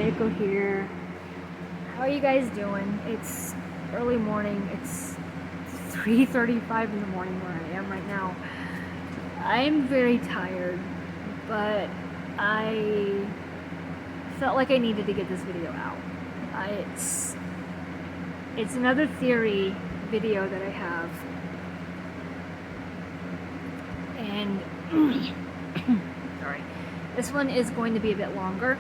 Echo here. How are you guys doing? It's early morning. It's 3:35 in the morning where I am right now. I'm very tired, but I felt like I needed to get this video out. It's another theory video that I have, and sorry, this one is going to be a bit longer,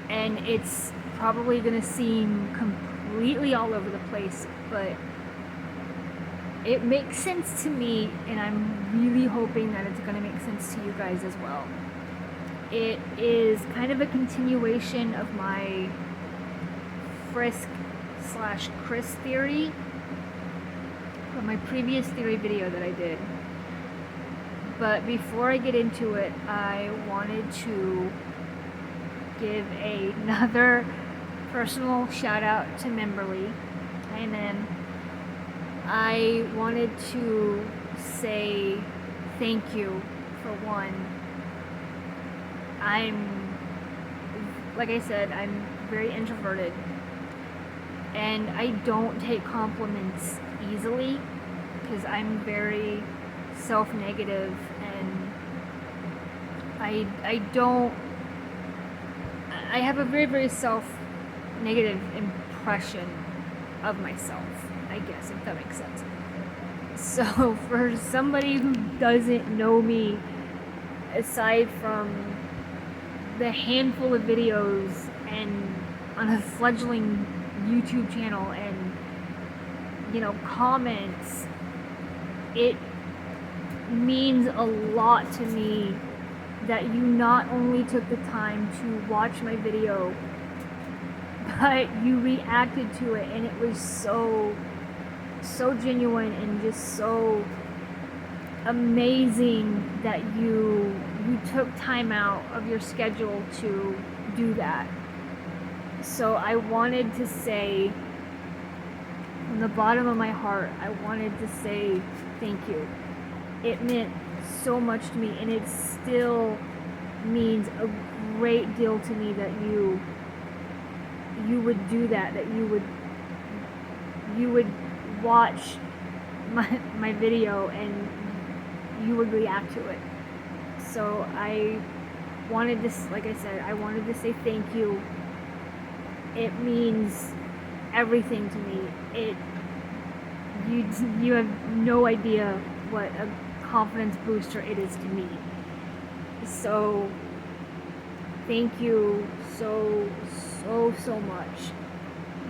and it's probably going to seem completely all over the place, but it makes sense to me, and I'm really hoping that it's going to make sense to you guys as well. It is kind of a continuation of my Frisk / Kris theory from my previous theory video that I did. But before I get into it, I wanted to give another personal shout out to Memberly. And then I wanted to say thank you for one. Like I said, I'm very introverted, and I don't take compliments easily because I'm very self-negative, and I have a very, very self-negative impression of myself, I guess, if that makes sense. So for somebody who doesn't know me, aside from the handful of videos and on a fledgling YouTube channel and, comments, it means a lot to me that you not only took the time to watch my video, but you reacted to it, and it was so genuine and just so amazing that you took time out of your schedule to do that. So I wanted to say, from the bottom of my heart, I wanted to say thank you. It meant so much to me, and it still means a great deal to me that you would do that you would watch my video and you would react to it. So I wanted to, like I said, I wanted to say thank you. It means everything to me. You have no idea what a confidence booster it is to me. So thank you so much.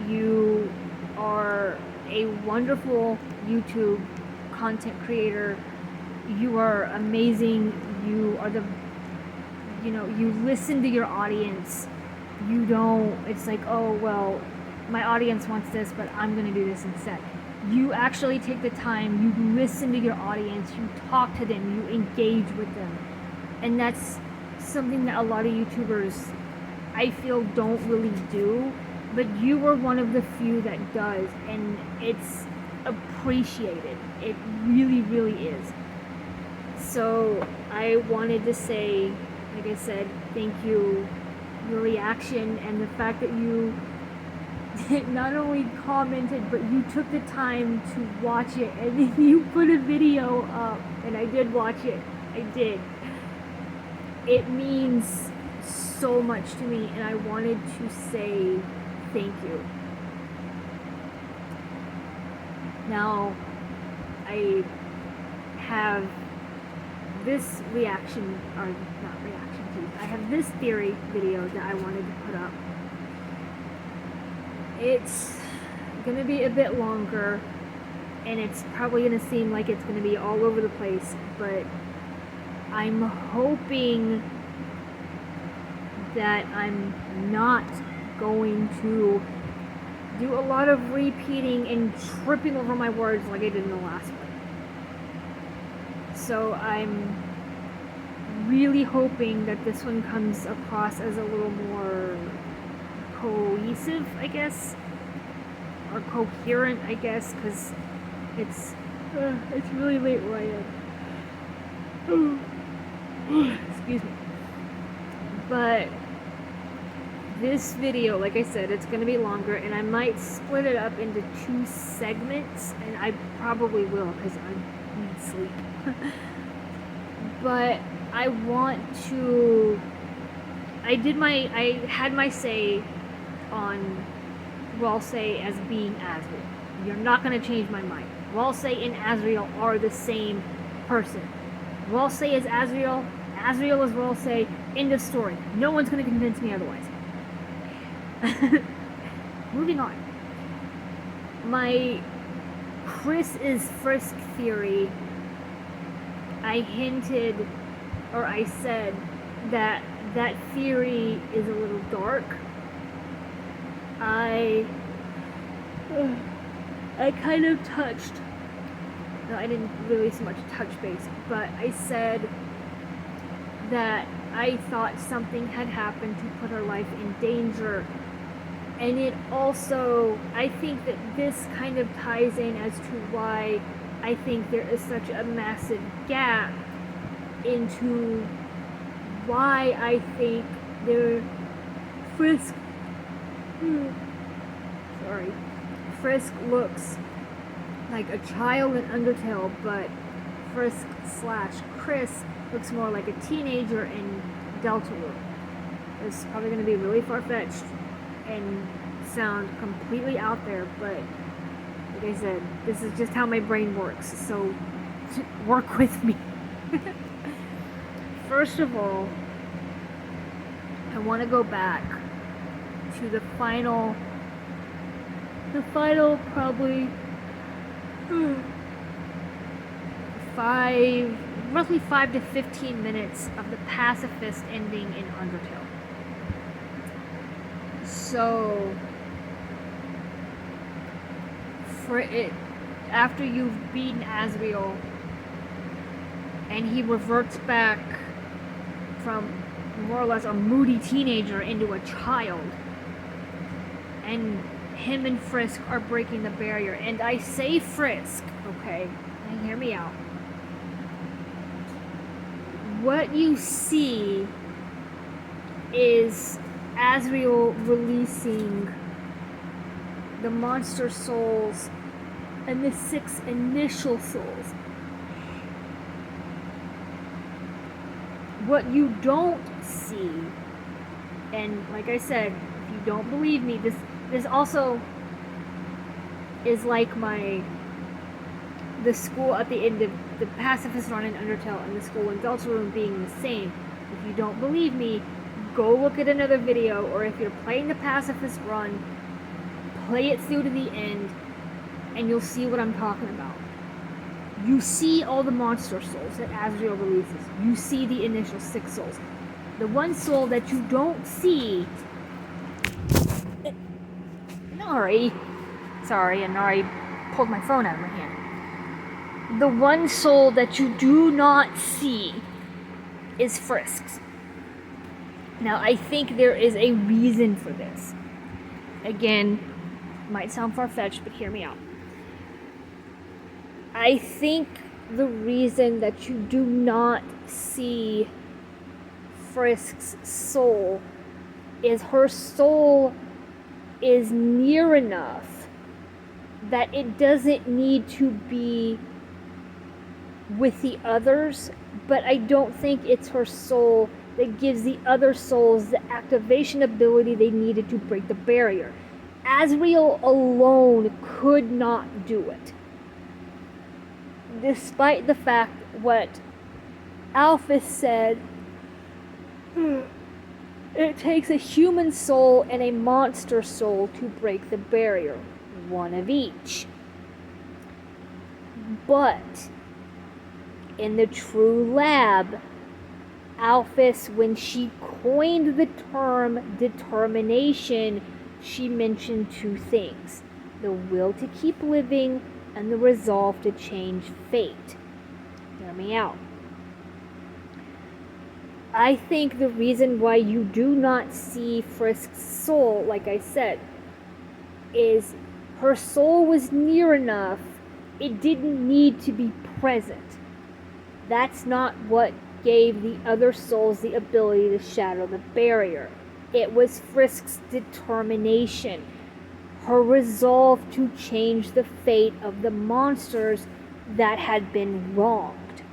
You are a wonderful YouTube content creator. You are amazing. You are you listen to your audience. You don't, it's like, oh, well, my audience wants this, but I'm going to do this instead. You actually take the time, you listen to your audience, you talk to them, you engage with them. And that's something that a lot of YouTubers, I feel, don't really do. But you are one of the few that does, and it's appreciated. It really, really is. So I wanted to say, like I said, thank you. Your reaction and the fact that you not only commented, but you took the time to watch it, and then you put a video up, and I did watch it. I did. It means so much to me, and I wanted to say thank you. Now, I have this reaction, or not reaction to, I have this theory video that I wanted to put up. It's gonna be a bit longer, and it's probably gonna seem like it's gonna be all over the place, but I'm hoping that I'm not going to do a lot of repeating and tripping over my words like I did in the last one. So I'm really hoping that this one comes across as a little more cohesive, I guess, or coherent, I guess, because it's really late where I am. Excuse me. But this video, like I said, it's going to be longer, and I might split it up into 2 segments, and I probably will because I need sleep. But I want to. I had my say on Ralsei as being Asriel. You're not going to change my mind. Ralsei and Asriel are the same person. Ralsei is Asriel. Asriel is Ralsei. End of story. No one's going to convince me otherwise. Moving on. My Kris is Frisk theory. I hinted, or I said, that theory is a little dark. I kind of touched, no, I didn't really so much touch base, but I said that I thought something had happened to put her life in danger. And it also, I think that this kind of ties in as to why I think there is such a massive gap into why I think Frisk looks like a child in Undertale, but Frisk/Kris looks more like a teenager in Deltarune. It's probably going to be really far-fetched and sound completely out there, but like I said, this is just how my brain works, so work with me. First of all, I want to go back to the final probably roughly 5 to 15 minutes of the pacifist ending in Undertale. So, for it, after you've beaten Asriel, and he reverts back from more or less a moody teenager into a child, and him and Frisk are breaking the barrier, and I say Frisk, okay, and hear me out. What you see is Asriel releasing the monster souls and the 6 initial souls. What you don't see, and like I said, if you don't believe me, this also is like the school at the end of the pacifist run in Undertale and the school in Deltarune being the same. If you don't believe me, go look at another video, or if you're playing the pacifist run, play it through to the end, and you'll see what I'm talking about. You see all the monster souls that Asriel releases. You see the initial 6 souls. The one soul that you don't see... Sorry, Nari pulled my phone out of my hand. The one soul that you do not see is Frisk's. Now, I think there is a reason for this. Again, might sound far-fetched, but hear me out. I think the reason that you do not see Frisk's soul is her soul is near enough that it doesn't need to be with the others, but I don't think it's her soul that gives the other souls the activation ability they needed to break the barrier. Asriel alone could not do it. Despite the fact what Alphys said, it takes a human soul and a monster soul to break the barrier. One of each. But in the true lab, Alphys, when she coined the term determination, she mentioned 2 things: the will to keep living and the resolve to change fate. Hear me out. I think the reason why you do not see Frisk's soul, like I said, is her soul was near enough, it didn't need to be present. That's not what gave the other souls the ability to shatter the barrier. It was Frisk's determination, her resolve to change the fate of the monsters that had been wronged.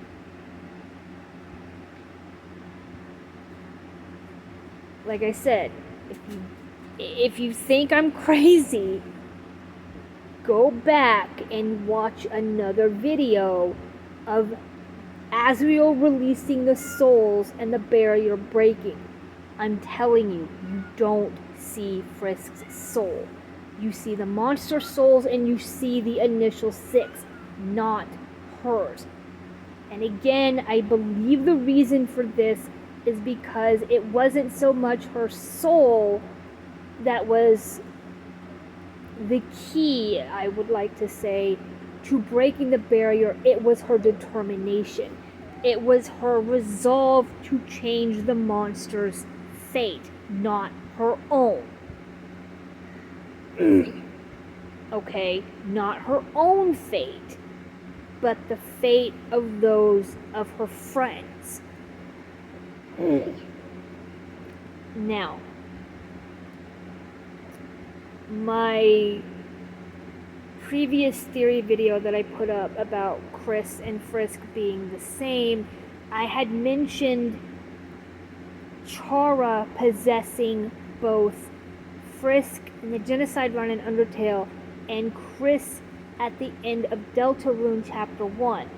Like I said, if you think I'm crazy, go back and watch another video of Azrael releasing the souls and the barrier breaking. I'm telling you, you don't see Frisk's soul. You see the monster souls and you see the initial 6, not hers. And again, I believe the reason for this is because it wasn't so much her soul that was the key, I would like to say, to breaking the barrier. It was her determination. It was her resolve to change the monster's fate, not her own. Okay, not her own fate, but the fate of those of her friends. Now, my previous theory video that I put up about Kris and Frisk being the same, I had mentioned Chara possessing both Frisk in the Genocide Run in Undertale and Kris at the end of Deltarune Chapter 1.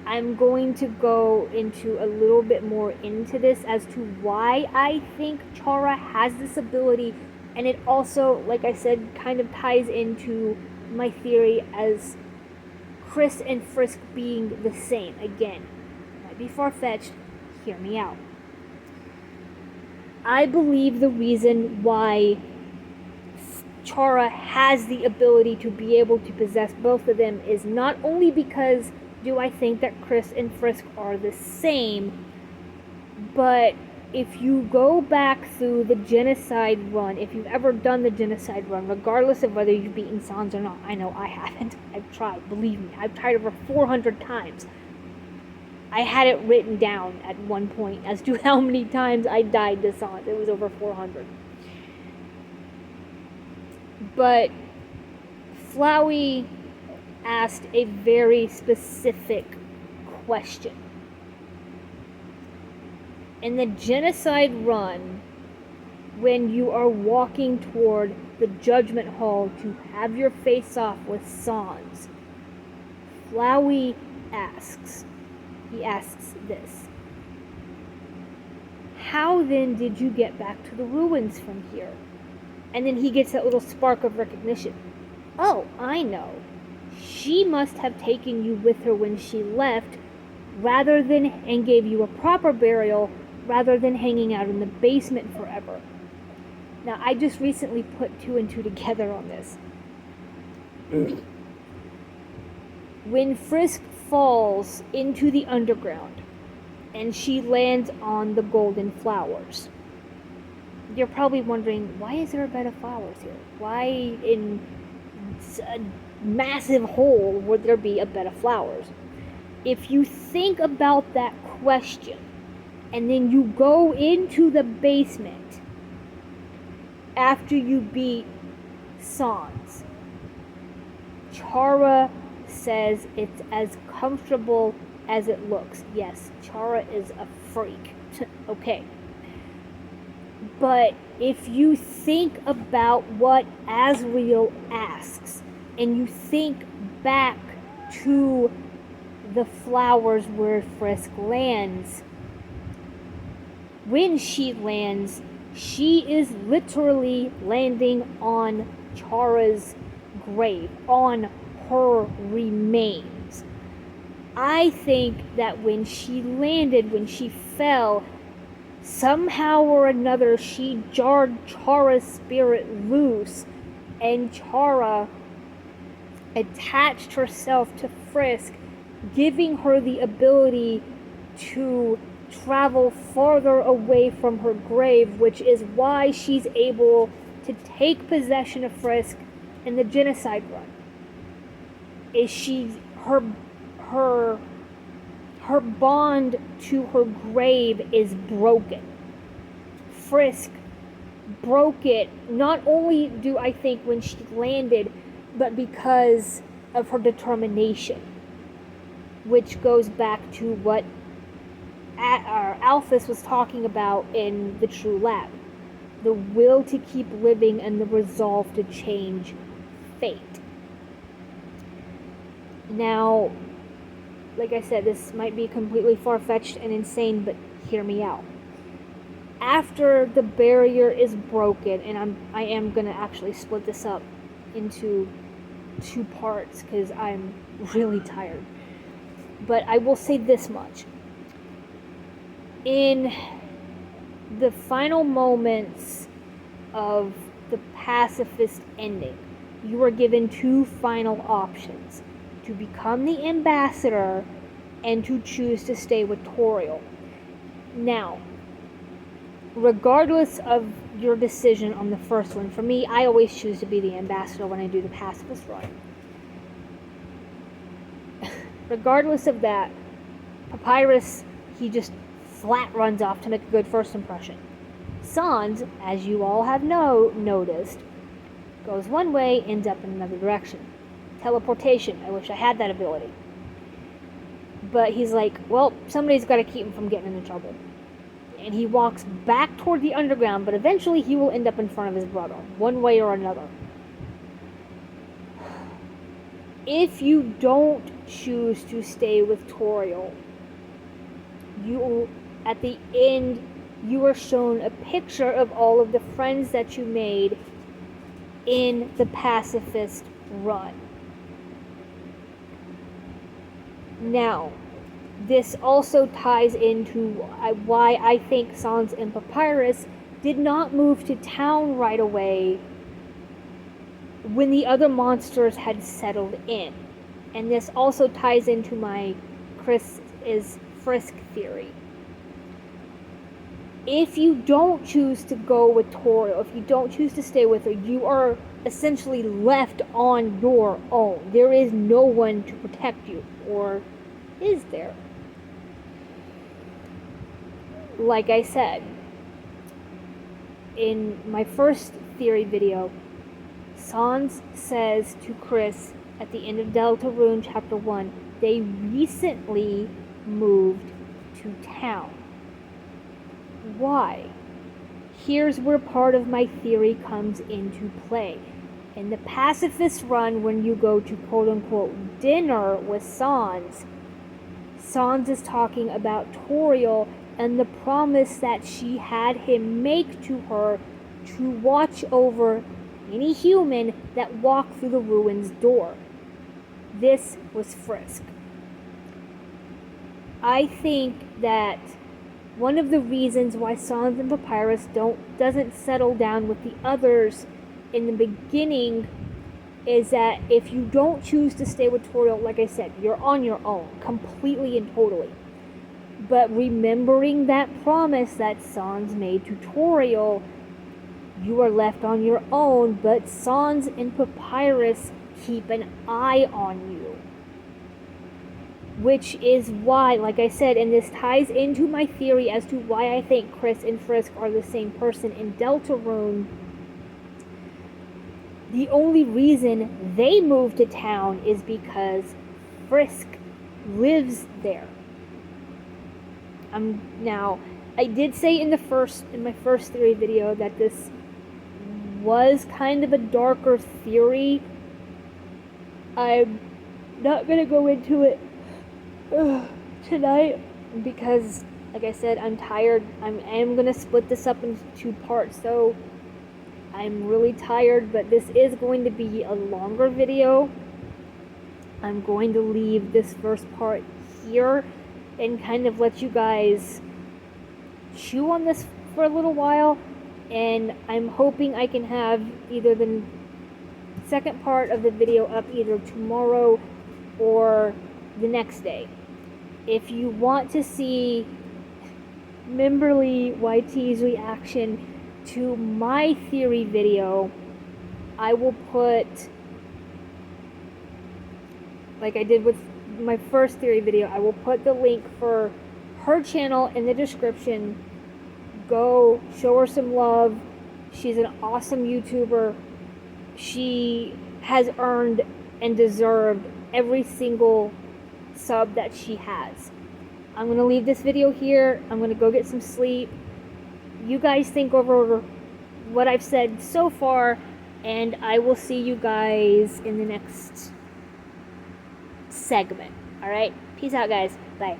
I'm going to go into a little bit more into this as to why I think Chara has this ability, and it also, like I said, kind of ties into my theory as Kris and Frisk being the same. Again, might be far-fetched, hear me out. I believe the reason why Chara has the ability to be able to possess both of them is not only because do I think that Kris and Frisk are the same, but if you go back through the Genocide Run, if you've ever done the Genocide Run, regardless of whether you've beaten Sans or not, I know I haven't, I've tried, believe me, I've tried over 400 times. I had it written down at one point as to how many times I died to Sans. It was over 400. But Flowey asked a very specific question. In the Genocide Run, when you are walking toward the Judgment Hall to have your face-off with Sans, Flowey asks this: how then did you get back to the ruins from here? And then he gets that little spark of recognition. Oh, I know. She must have taken you with her when she left, and gave you a proper burial, rather than hanging out in the basement forever. Now, I just recently put 2 and 2 together on this. When Frisk falls into the underground, and she lands on the golden flowers, you're probably wondering, why is there a bed of flowers here? Why in a massive hole would there be a bed of flowers? If you think about that question, and then you go into the basement after you beat Sans, Chara says it's as comfortable as it looks. Yes, Chara is a freak. Okay. But if you think about what Azrael asks, and you think back to the flowers where Frisk lands, when she lands, she is literally landing on Chara's grave, on her remains. I think that when she landed, when she fell, somehow or another she jarred Chara's spirit loose, and Chara attached herself to Frisk, giving her the ability to travel farther away from her grave, which is why she's able to take possession of Frisk in the Genocide Run. Her bond to her grave is broken. Frisk broke it, not only do I think when she landed, but because of her determination, which goes back to what Alphys was talking about in the True Lab. The will to keep living and the resolve to change fate. Now, like I said, this might be completely far-fetched and insane, but hear me out. After the barrier is broken, and I am gonna actually split this up into 2 parts because I'm really tired. But I will say this much. In the final moments of the pacifist ending, you are given 2 final options: to become the ambassador and to choose to stay with Toriel. Now, regardless of your decision on the first one, for me, I always choose to be the ambassador when I do the pacifist run. Regardless of that, Papyrus, he just flat runs off to make a good first impression. Sans, as you all have noticed, goes one way, ends up in another direction. Teleportation, I wish I had that ability. But he's like, well, somebody's got to keep him from getting into trouble. And he walks back toward the underground, but eventually he will end up in front of his brother, one way or another. If you don't choose to stay with Toriel, at the end, you are shown a picture of all of the friends that you made in the pacifist run. Now, this also ties into why I think Sans and Papyrus did not move to town right away when the other monsters had settled in. And this also ties into my Kris is Frisk theory. If you don't choose to go with Toriel, if you don't choose to stay with her, you are essentially left on your own. There is no one to protect you, or is there? Like I said, in my first theory video, Sans says to Kris at the end of Deltarune Chapter 1, they recently moved to town. Why? Here's where part of my theory comes into play. In the pacifist run, when you go to quote-unquote dinner with Sans, Sans is talking about Toriel and the promise that she had him make to her to watch over any human that walked through the ruins door. This was Frisk. I think that one of the reasons why Sans and Papyrus doesn't settle down with the others in the beginning is that if you don't choose to stay with Toriel, like I said, you're on your own, completely and totally. But remembering that promise that Sans made to Toriel, you are left on your own, but Sans and Papyrus keep an eye on you. Which is why, like I said, and this ties into my theory as to why I think Kris and Frisk are the same person in Deltarune. The only reason they moved to town is because Frisk lives there. Now, I did say in my first theory video that this was kind of a darker theory. I'm not gonna go into it tonight because, like I said, I'm tired. I am gonna split this up into 2 parts, so I'm really tired, but this is going to be a longer video. I'm going to leave this first part here and kind of let you guys chew on this for a little while, and I'm hoping I can have either the second part of the video up either tomorrow or the next day. If you want to see Memberly YT's reaction to my theory video, I will put, like I did with my first theory video, I will put the link for her channel in the description. Go show her some love She's an awesome YouTuber. She has earned and deserved every single sub that she has. I'm going to leave this video here. I'm going to go get some sleep. You guys think over what I've said so far, and I will see you guys in the next segment. All right? Peace out, guys. Bye.